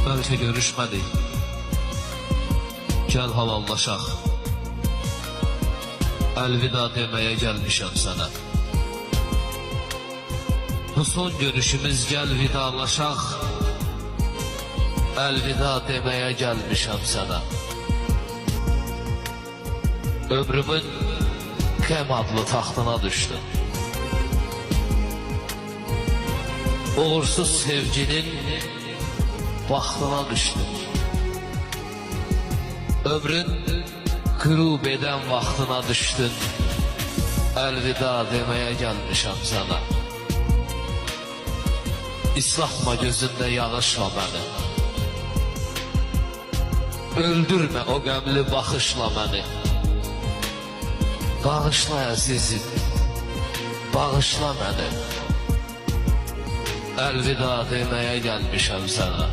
Bəlkə görüşmədik. Gəl halallaşaq. Əlvida deməyə gəlmişəm sənə. Bu son görüşümüz, gəl vidalaşaq. Əlvida deməyə gəlmişəm sənə. Ömrümün qəm adlı taxtına düşdüm. Uğursuz sevginin vaxtına düşdüm. Ömrün qürub edən vaxtına düşdün. Əlvida deməyə gəlmişəm sənə. İslatma gözündə yağışla məni. Öldürmə o qəmli baxışla məni. Bağışla əzizim, bağışla məni. Əlvida deməyə gəlmişəm sənə.